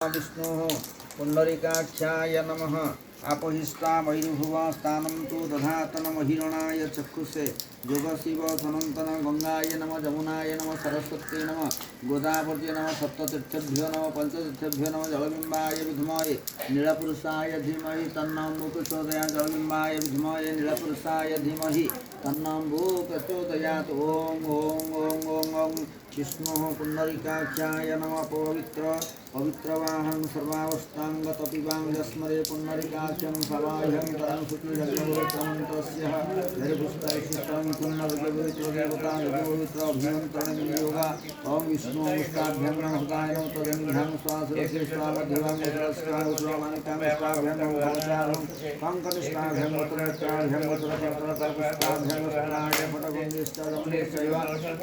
विष्णु पुंडरीकाक्षाय नमः। आपोहिष्टा वैरुभुवा स्थानं तु दधातन महिरणाय चक्षुषे जोग शिव सनंतन गंगाय नम जमुनाय नम सरस्वती नम गोदावती नम सप्ततीर्थेभ्यो नम पंचतीर्थेभ्यो नम जलबिंबाय विद्महे नीलपुरुषाय धीमहि तन्नो प्रचोदयात् जलबिंबाय विद्महे नीलपुरुषाय धीमहि तन्नो प्रचोदयात्। ओम ओम ओम ओम ओम विष्णु पुंडरीकाक्षाय नमः। पवित्रवाहं सर्वावस्थांगतपिबांगस्मरे पुंडरीकाक्षं सवाह्यं तरं शुक्लजगवोत्रमन्त्रस्य हरिपुष्टैशिष्टं पुण्यविजयवित्रदेवता विजयवित्राभियन्तरणयोगा। ॐ विष्णुमुष्टाभ्यं नमस्ताय नमः तदन्यं स्वासरसे स्वामधिवाङ्गस्वाभ्यं नमोचारं पङ्कनिष्ठाभ्यं उत्तरत्राभ्यं उत्तरपत्रपुष्टाभ्यं स्मराय फटगुण्डिष्टगमनेश्चैव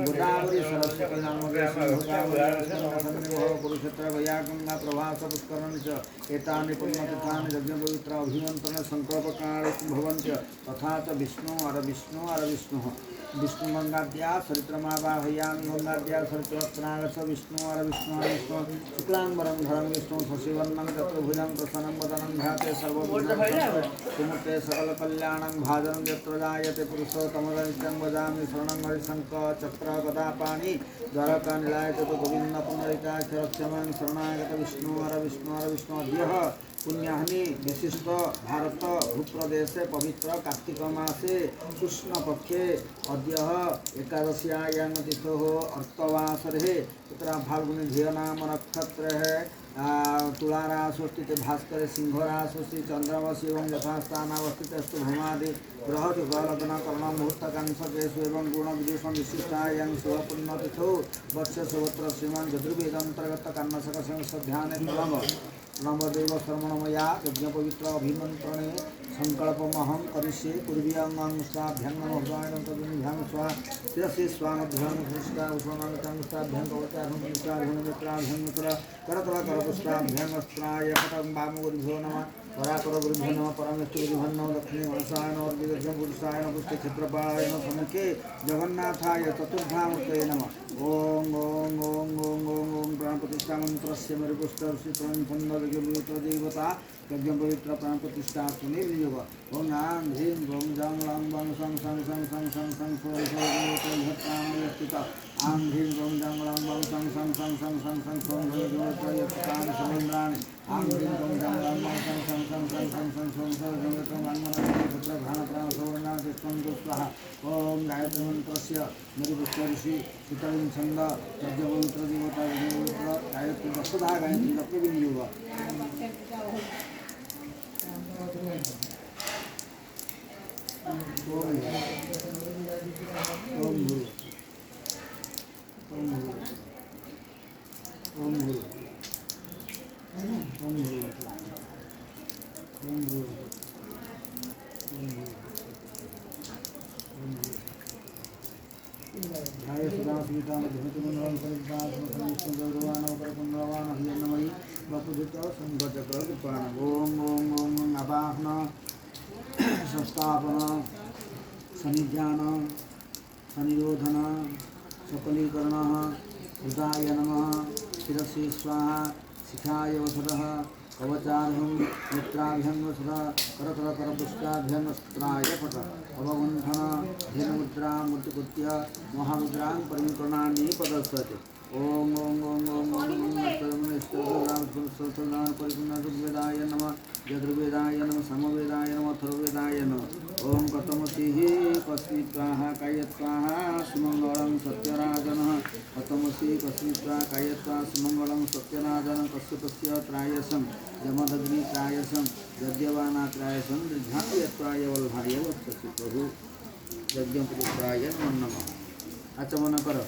गोदावरी सरस्वती नामके संभूतावली कुरुक्षेत्र गंगा प्रवास पुष्करण एतानि पुण्यतीर्थानि यज्ञपवित्र अभिमंत्रण संकल्पकाले भवन्ति। तथा च विष्णु अर विष्णु विष्णु गंगाद्या चरित्रमावाहयामि गंगाद्या चरित्ररत्नागत विष्णु अर विष्णु शुक्लांबरं धरं विष्णु शशिवर्णं चतुर्भुजं प्रसन्नं वदनं ध्याते सर्वभूतैः सकलकल्याणं भाजनं यत्र जायते पुरुषोत्तमं वदामि शरणं हरिशङ्कर चक्र गदापाणि द्वारकानिलयते गोविन्द पुंडरीकाक्षरक्षमं शरणागत विष्णु अर विष्णु अद्यः पुण्याहनि विशिष्ट भारत भूप्रदेशे पवित्र कार्तिक मासे कृष्ण पक्षे अद्यः एकादश्यायां तिथोः अर्थवासरे तत्र फाल्गुनी धिय नाम नक्षत्र है। तुला राशि स्थित भास्कर सिंह राशि स्थित चंद्रवशी एवं यथास्थानावस्थित भूमादि ग्रह जुगलग्न कर्ण मुहूर्तकांशकेशु एवं गुण विदूषण विशिष्टायां शुभपुण्यतिथौ वर्ष सर्वत्र श्रीमान यजुर्वेदांतर्गत कर्णशक ध्यान नवदेव श्रवणमया यज्ञपवित्र अभिमंत्रणे संकल्पमहं करिष्ये पूर्वीयांगांस्ताभ्यां नमोऽभ्यां तदुनिभ्यां स्वाहा शिरसि स्वानभ्यां हृष्टा उष्णानामितांस्ताभ्यां कवचाभ्यां मित्राभ्यां मित्राभ्यां मित्र करतल करपुष्टाभ्यां अस्त्राय पटं वामगुरुभ्यो नमः परापरगुरुभ्यो नमः परमेष्ठिगुरुभ्यो नमः दक्षिणे मनसाय नमः विदग्धं पुरुषाय नमः पुष्टिक्षेत्रपालाय नमः सम्मुखे जगन्नाथाय चतुर्धामूर्तये नमः। ओम ओम ओम ओम ओम ओम प्राणप्रतिष्ठा मंत्रस्य मरुपुष्टर्षित्वन्देवता यज्ञपवित्र प्राणप्रतिष्ठा सुनिर्योग। ओम नाम ह्रीं ओम जं लं वं सं सं सं सं सं सं स्थित आं ह्रीं ओम जं लं वं सं सं सं सं सं सं सोमभूतानि समुद्राणि आं ह्रीं ओम जं लं वं सं सं सं सं सं सं सोमभूतानि स्वाहा। ओम गायत्री मंत्रस्य मरुपुष्टर्षि शीतलिं छंद यज्ञपवित्र देवता यज्ञपवित्र गायत्री दशधा गायत्री लक्ष्मीयोग। ओम ओम ओम आवाहन संस्थापन सनिध्यान सनिरोधन सकलीकरण हृदाय नमः शिरसि स्वाहा शिखाय वसतः कवचार्हं मित्राभ्यं वसतः करतल करपुष्टाभ्यं अस्त्राय फट अवगुण्ठन धेनुमुद्रा मूर्तिकृत्य महामुद्रां परिमीकरणानि पदस्यते। ओम ओम ओम ओम परिपूर्णऋग्वेदाय नमः यजुर्वेदाय नमः सामवेदाय नमः अथर्ववेदाय नमः। ओम कतमसिः कस्मित्वाः कायत्वाः सुमंगलं सत्यराजनः कतमसि कस्मित्वा कायत्वा सुमंगलं सत्यराजनः कश्यपस्य त्रायसं यमदग्नि त्रायसं यज्ञवाना त्रायसं दीर्घायत्वाय वल्भाय वत्ससि प्रभु यज्ञपुत्राय नमः। आचमन कर।